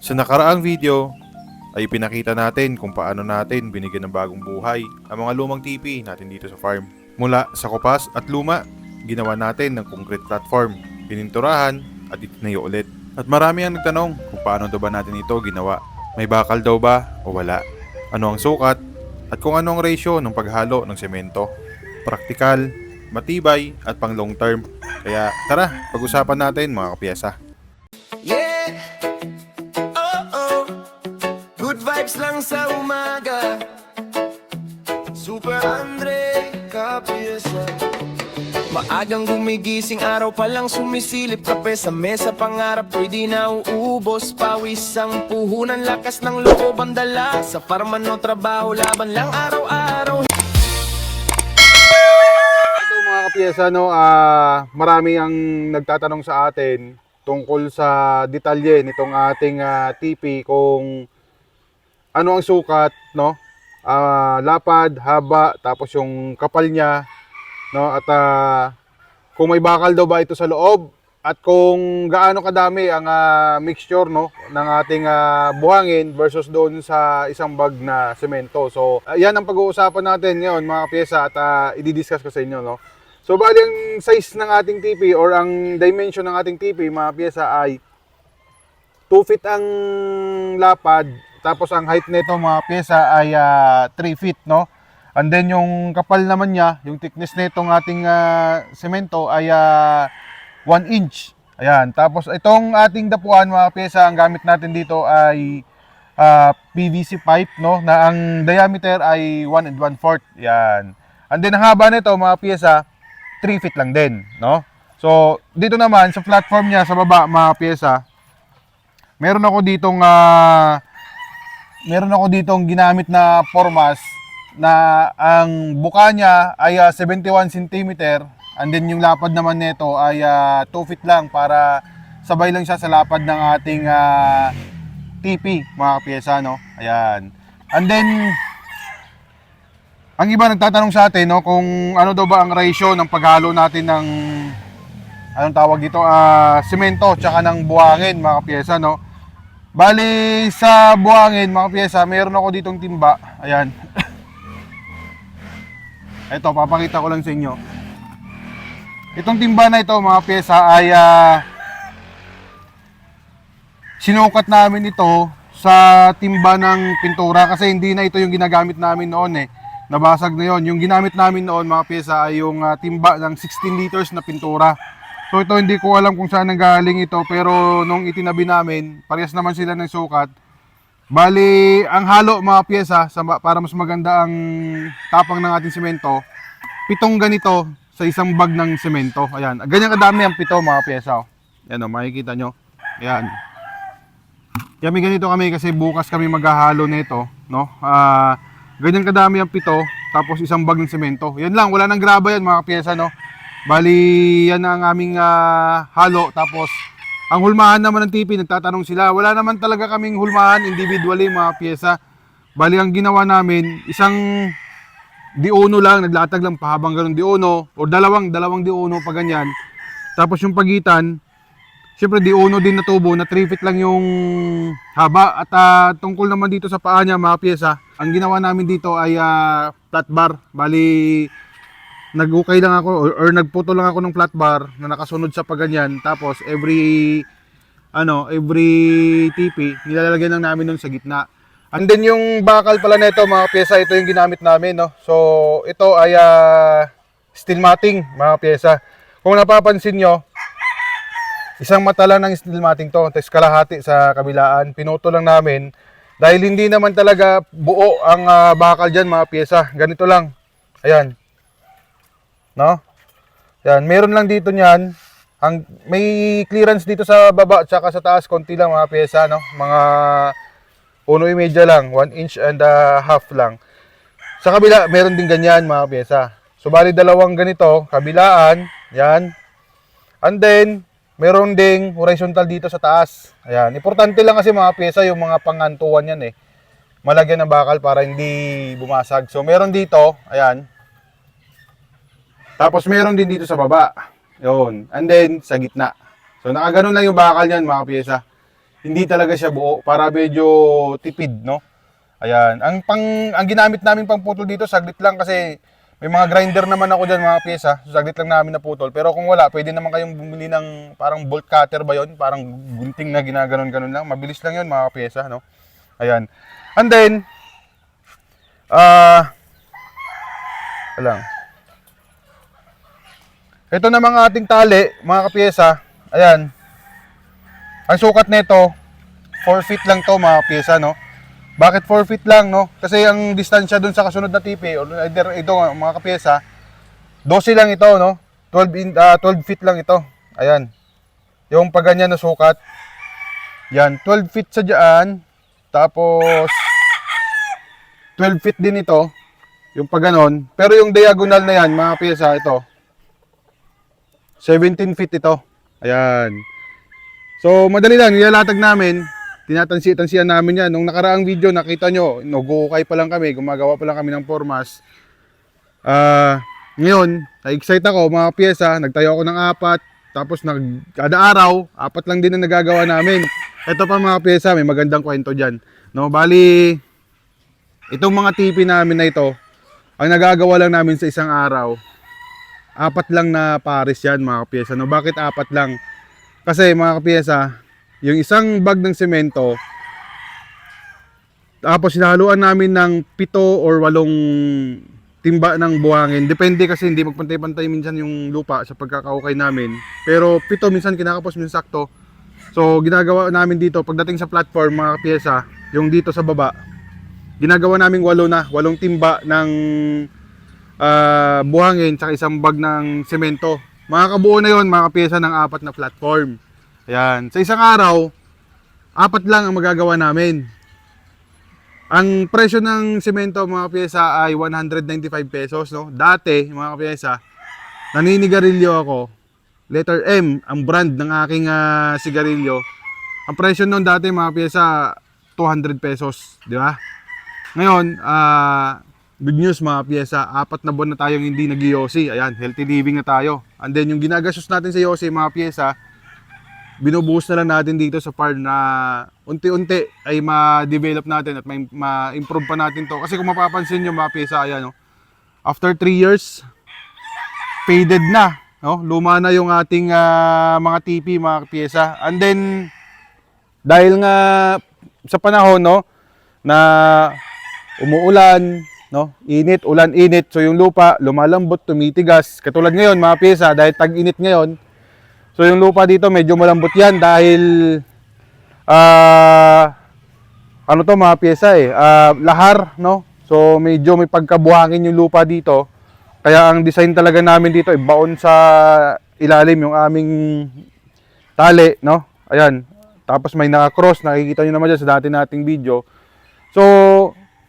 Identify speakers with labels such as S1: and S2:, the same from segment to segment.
S1: Sa nakaraang video ay pinakita natin kung paano natin binigyan ng bagong buhay ang mga lumang TP natin dito sa farm. Mula sa kupas at luma, ginawa natin ng concrete platform, pininturahan at itinayo ulit. At marami ang nagtanong kung paano daw ba natin ito ginawa. May bakal daw ba o wala? Ano ang sukat? At kung ano ang ratio ng paghalo ng semento. Praktikal, matibay at pang long term. Kaya tara, pag-usapan natin mga kapiyesa.
S2: Yeah, oh. Good vibes lang sa umaga. Super Andre Capiesa. Maagang gumigising, araw pa lang sumisilip. Kape sa mesa, pangarap ko'y di nauubos. Pawis ang puhunan, lakas ng loob ang dala. Sa farman no trabaho, laban lang araw-araw.
S3: Ito mga kapiyesa, marami ang nagtatanong sa atin tungkol sa detalye nitong ating TP, kung ano ang sukat, no? Lapad, haba, tapos yung kapal niya, no? At kung may bakal daw ba ito sa loob, at kung gaano kadami ang mixture, no, ng ating buhangin versus doon sa isang bag na semento. So, yan ang pag-uusapan natin ngayon mga kapiyesa, at i-discuss ko sa inyo, no. So, bali ang size ng ating TP or ang dimension ng ating TP mga kapiyesa ay 2 feet ang lapad, tapos ang height nito mga kapiyesa ay 3 feet, no. And then yung kapal naman niya, yung thickness nitong ating semento ay 1 inch. Ayan. Tapos itong ating dapuan mga kapiyesa, ang gamit natin dito ay PVC pipe, no, na ang diameter ay 1 1/4. Yan. And then ang haba nito mga kapiyesa, 3 feet lang din, no. So dito naman sa platform niya sa baba mga kapiyesa, meron ako ditong ginamit na formas na ang buka niya ay 71 cm, and then yung lapad naman nito ay 2 feet lang, para sabay lang siya sa lapad ng ating TP mga kapiyesa, no. Ayan. And then ang iba nagtatanong sa atin, no, kung ano daw ba ang ratio ng paghalo natin ng anong tawag dito, semento tsaka ng buhangin mga kapiyesa, no. Bali sa buhangin mga kapiyesa, meron ako ditong timba. Ayan. Ito, papakita ko lang sa inyo. Itong timba na ito mga pyesa ay sinukat namin ito sa timba ng pintura, kasi hindi na ito yung ginagamit namin noon, nabasag na yon. Yung ginamit namin noon mga pyesa ay yung timba ng 16 liters na pintura. So ito, hindi ko alam kung saan nanggaling ito, pero nung itinabi namin, parehas naman sila ng sukat. Bali, ang halo mga pyesa, para mas maganda ang tapang ng ating semento, 7 ganito sa isang bag ng semento. Ayan, ganyan kadami ang 7 mga pyesa. Ayan, makikita nyo. Ayan. Kami ganito kami kasi bukas kami maghahalo nito, no? Ganyan kadami ang 7, tapos isang bag ng semento. Yan lang, wala nang graba yan mga pyesa, no? Bali, yan ang aming halo. Tapos ang hulmahan naman ng TP, nagtatanong sila. Wala naman talaga kaming hulmahan individually mga pyesa. Bali, ang ginawa namin, isang diuno lang, naglatag lang pahabang ganun diuno, o dalawang diuno pa ganyan. Tapos yung pagitan, syempre diuno din na tubo, na 3 feet lang yung haba. At tungkol naman dito sa paa niya mga pyesa, ang ginawa namin dito ay flat bar. Bali, nag-ukay lang ako or nagputol lang ako ng flat bar na nakasunod sa paganyan. Tapos every TP nilalagyan lang namin nun sa gitna. And then yung bakal pala nito mga pyesa, ito yung ginamit namin, no. So ito ay steel matting mga pyesa. Kung napapansin nyo, isang mata lang ng steel matting to, tapos kalahati sa kabilaan. Pinutol lang namin dahil hindi naman talaga buo ang bakal dyan mga pyesa. Ganito lang. Ayan, no? Yan, meron lang dito niyan. May clearance dito sa baba at saka sa taas, konti lang mga pyesa, no? Mga 1.5 lang, 1 inch and a half lang. Sa kabila, meron din ganyan mga pyesa. So bali dalawang ganito, kabilaan, yan. And then meron ding horizontal dito sa taas. Ayan, importante lang kasi mga pyesa yung mga pangantuan yan, malagyan ng bakal para hindi bumasag. So meron dito, ayan. Tapos meron din dito sa baba. Yun. And then sa gitna. So nakaganon lang yung bakal niyan mga pyesa. hindi talaga siya buo para medyo tipid, no? Ayan. Ang ginamit namin pang putol dito, saglit lang kasi may mga grinder naman ako dyan, mga pyesa. So, saglit lang namin na putol. Pero kung wala, pwede naman kayong bumili ng parang bolt cutter ba yon? Parang gunting na ginaganon-ganon lang. Mabilis lang yun, mga pyesa, no? Ayan. And then, alang. Ito na mga ating tali, mga kapyesa. Ayan. Ang sukat nito, 4 feet lang to, mga pyesa, no? Bakit 4 feet lang, no? Kasi ang distansya dun sa kasunod na tipi, or either ito mga kapyesa, 12 lang ito, no? 12 feet lang ito. Ayan. Yung pag ganyan na sukat. Yan, 12 feet sa dyan. Tapos, 12 feet din ito. Yung pag ganon. Pero yung diagonal na yan, mga pyesa, ito. 17 feet ito. Ayan. So, madali lang. Nilalatag namin. Tinatansi-tansiyan namin yan. Nung nakaraang video, nakita nyo, nag-uukay pa lang kami, gumagawa pa lang kami ng formas. Ngayon, na-excite ako, mga pyesa, nagtayo ako ng 4, tapos kada araw, 4 lang din ang nagagawa namin. Ito pa mga pyesa, may magandang kwento dyan. No, bali, itong mga tipi namin na ito, ang nagagawa lang namin sa isang araw, 4 lang na pares yan, mga pyesa. No, bakit 4 lang? Kasi mga pyesa, yung isang bag ng semento, tapos sinahaluan namin ng 7 or 8 timba ng buhangin. Depende kasi hindi magpantay-pantay minsan yung lupa sa pagkakaukay namin. Pero 7 minsan kinakapos, minsan sakto. So ginagawa namin dito, pagdating sa platform mga pyesa, yung dito sa baba, ginagawa namin 8 timba ng buhangin tsaka isang bag ng semento. Makakabuo na yon mga pyesa ng 4 na platform. Ayan. Sa isang araw, 4 lang ang magagawa namin. Ang presyo ng semento mga pyesa ay 195 pesos. No? Dati, mga pyesa, naninigarilyo ako. Letter M, ang brand ng aking sigarilyo. Ang presyo nun dati mga pyesa, 200 pesos. Di ba? Ngayon, good news mga pyesa, 4 na buwan na tayong hindi nag-yosi. Ayan, healthy living na tayo. And then yung ginagastos natin sa yosi mga pyesa, binubuhos na lang natin dito sa farm na unti-unti ay ma-develop natin at ma-improve pa natin to. Kasi kung mapapansin nyo mga pyesa, ayan, no? After 3 years, faded na. No? Luma na yung ating mga TP, mga pyesa. And then, dahil nga sa panahon, no, na umuulan, no, init, ulan, init, so yung lupa lumalambot, tumitigas. Katulad ngayon mga pyesa, dahil tag-init ngayon, so yung lupa dito medyo malambot yan dahil ano to mga pyesa lahar, no? So medyo may pagkabuhangin yung lupa dito. Kaya ang design talaga namin dito ay baon sa ilalim yung aming tali, no? Ayan. Tapos may naka-cross, nakikita nyo naman dyan sa dati nating video. So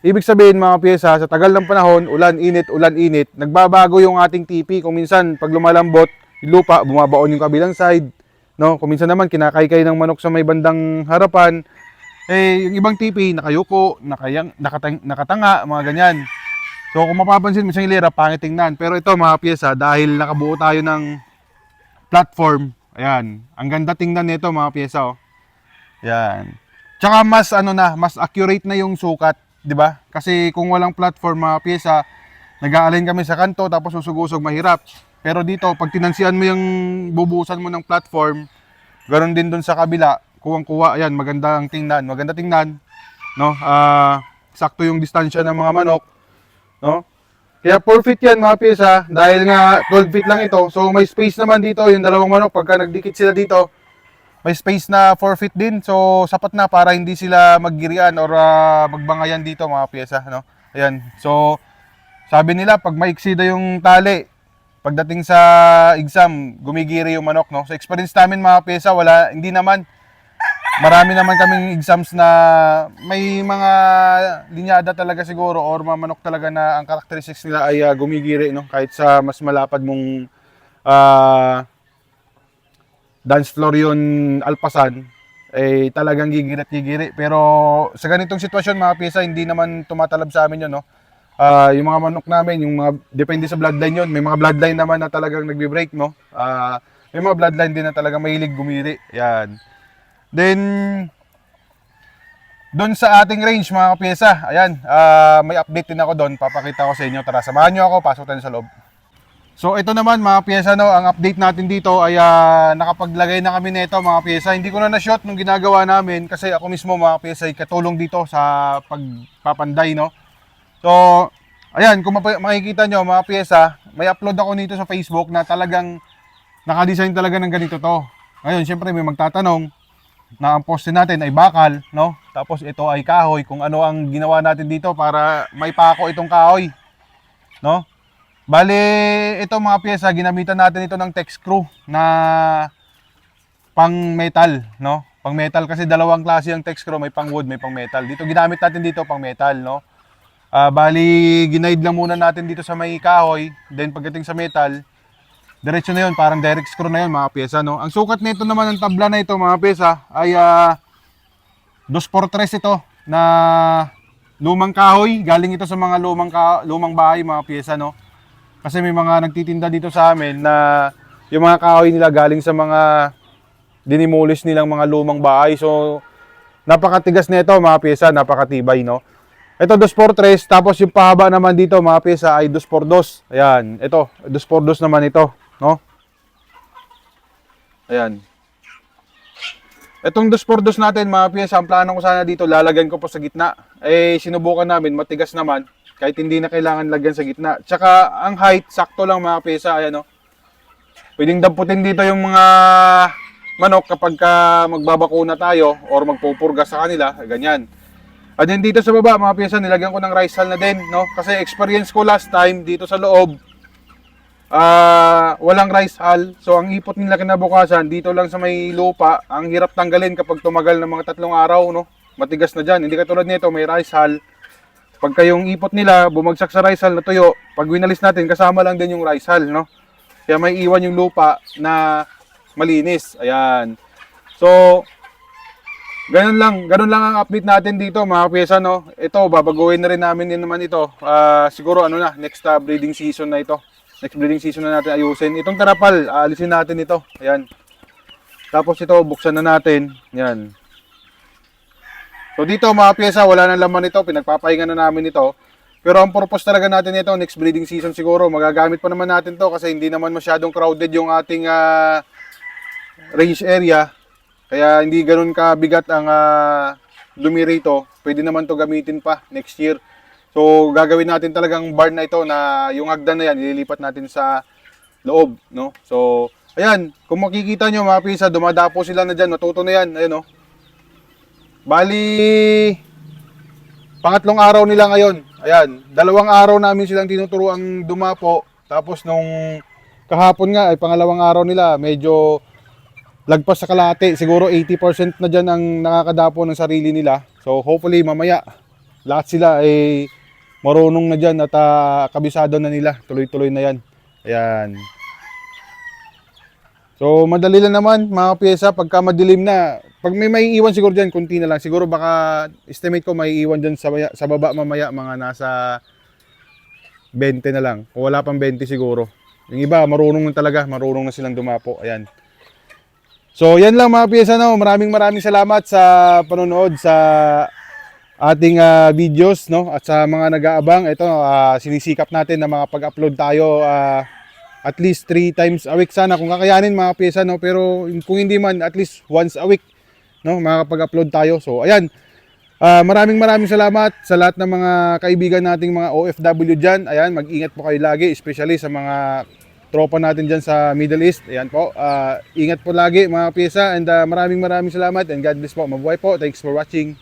S3: ibig sabihin mga pyesa, sa tagal ng panahon, ulan, init, nagbabago yung ating TP. Kung minsan pag lumalambot yung lupa, bumabaon yung kabilang side, no? Kung minsan naman kinakaykay ng manok sa may bandang harapan, yung ibang TP nakayuko, nakatanga, mga ganyan. So kung mapapansin, minsan hilera pangit tingnan. Pero ito mga pyesa, dahil nakabuo tayo ng platform, ayan, ang ganda tingnan nito mga pyesa, oh. Ayan. Tsaka mas accurate na yung sukat, di ba? Kasi kung walang platform mga pyesa, nag-aalin kami sa kanto tapos susugusog, mahirap. Pero dito, pag tinansihan mo yung bubusan mo ng platform, ganoon din dun sa kabila, kuwang-kuwa, ayan, maganda tingnan, no? Sakto yung distansya ng mga manok, no? Kaya 4 feet yan mga pyesa, dahil nga 12 feet lang ito, so may space naman dito, yung dalawang manok, pagka nagdikit sila dito, may space na 4 feet din, so sapat na para hindi sila maggirian or magbangayan dito mga pyesa, no? Ayan, so sabi nila, pag maiksi daw yung tali, pagdating sa exam, gumigiri yung manok, no? Sa experience namin mga pyesa, hindi naman. Marami naman kaming exams na may mga linyada talaga siguro or mga manok talaga na ang characteristics nila ay gumigiri, no? Kahit sa mas malapad mong dance floor yun, alpasan, talagang gigiri. Pero sa ganitong sitwasyon mga pyesa, hindi naman tumatalab sa amin yun, no? Yung mga manok namin, yung mga depende sa bloodline yun. May mga bloodline naman na talagang nagbe-break, no? May mga bloodline din na talagang mahilig gumiri. Yan. Then, doon sa ating range mga kapiyesa. Ayan, may update din ako doon. Papakita ko sa inyo. Tara, samahan nyo ako. Pasok tayo sa loob. So ito naman mga piyesa, no, ang update natin dito ay nakapaglagay na kami nito mga piyesa. Hindi ko na na-shot nung ginagawa namin kasi ako mismo mga piyesa ay katulong dito sa pagpapanday, no. So, ayan, kung makikita nyo mga piyesa, may upload ako nito sa Facebook na talagang nakadesign talaga ng ganito to. Ngayon, syempre may magtatanong na ang poste natin ay bakal, no? Tapos ito ay kahoy, kung ano ang ginawa natin dito para may pako itong kahoy, no? Bale, ito mga pyesa, ginamitan natin ito ng tex screw na pang metal, no? Pang metal kasi dalawang klase ang tex screw, may pang wood, may pang metal. Dito ginamit natin dito pang metal, no? Bali, ginaid lang muna natin dito sa may kahoy, then pagdating sa metal, diretso na yun, parang direct screw na yun mga pyesa, no? Ang sukat nito naman ng tabla na ito mga pyesa ay 2x3 ito na lumang kahoy. Galing ito sa mga lumang bahay mga pyesa, no? Kasi may mga nagtitinda dito sa amin na yung mga kahoy nila galing sa mga dinimulis nilang mga lumang bahay. So, napakatigas nito mga pyesa, napakatibay, no? Ito 2x3, tapos yung pahaba naman dito mga pyesa ay 2x2. Ayan, ito, 2x2 naman ito, no? Ayan. Itong 2x2 natin mga pyesa, ang plano ko sana dito, lalagyan ko po sa gitna. Eh, sinubukan namin, matigas naman, kahit hindi na kailangan lagyan sa gitna. Tsaka, ang height, sakto lang mga pyesa, ayan, no? Pwedeng damputin dito yung mga manok kapag magbabakuna tayo or magpupurga sa kanila, ganyan. At then dito sa baba mga pyesa, nilagyan ko ng rice hull na din, no? Kasi experience ko last time dito sa loob, walang rice hull. So ang ipot nila kinabukasan dito lang sa may lupa, ang hirap tanggalin kapag tumagal ng mga 3 araw, no? Matigas na dyan. Hindi katulad nito, may rice hull. Pagka yung ipot nila bumagsak sa rice hull na tuyo, pag winalis natin kasama lang din yung rice hull, no? Kaya may iwan yung lupa na malinis. Ayan. So ganun lang ang update natin dito mga pyesa, no. Ito babaguhin na rin namin din naman ito. Siguro ano na, next breeding season na ito. Next breeding season na natin ayusin. Itong tarapal, alisin natin ito. Ayan. Tapos ito buksan na natin. Yan. So dito mga pyesa, wala nang laman ito, pinagpapahinga na namin ito. Pero ang purpose talaga natin ito, next breeding season siguro, magagamit pa naman natin to kasi hindi naman masyadong crowded yung ating range area. Kaya hindi ganoon kabigat ang dumi rito. Pwede naman to gamitin pa next year. So gagawin natin talagang barn na ito na yung hagdan na yan ililipat natin sa loob, no? So ayan, kung makikita nyo mga pyesa, dumadapo sila na dyan, natuto na yan, ayun, no? Bali pangatlong araw nila ngayon. Ayan, 2 araw namin silang tinuturuang dumapo. Tapos nung kahapon nga ay pangalawang araw nila, medyo lagpas sa kalahati, siguro 80% na dyan ang nakakadapo ng sarili nila. So hopefully mamaya lahat sila ay marunong na dyan at kabisado na nila, tuloy-tuloy na yan. Ayan. So madali lang naman mga pyesa, pagka madilim na, pag may maiiwan siguro dyan, kunti na lang. Siguro baka estimate ko maiiwan dyan sa baba mamaya mga nasa 20 na lang. Kung wala pang 20 siguro. Yung iba marunong na talaga, marunong na silang dumapo. Ayan. So yan lang mga pyesa, no. Maraming salamat sa panonood sa ating videos, no. At sa mga nag-aabang, ito sinisikap natin na mga pag-upload tayo at least 3 times a week sana kung kakayanin mga pyesa, no. Pero kung hindi man, at least once a week, no, makakapag-upload tayo. So ayan. Maraming salamat sa lahat ng mga kaibigan nating mga OFW dyan. Ayan, mag-ingat po kayo lagi, especially sa mga tropa natin dyan sa Middle East. Ayan po, ingat po lagi mga pyesa, and maraming salamat and God bless po. Mabuhay po. Thanks for watching.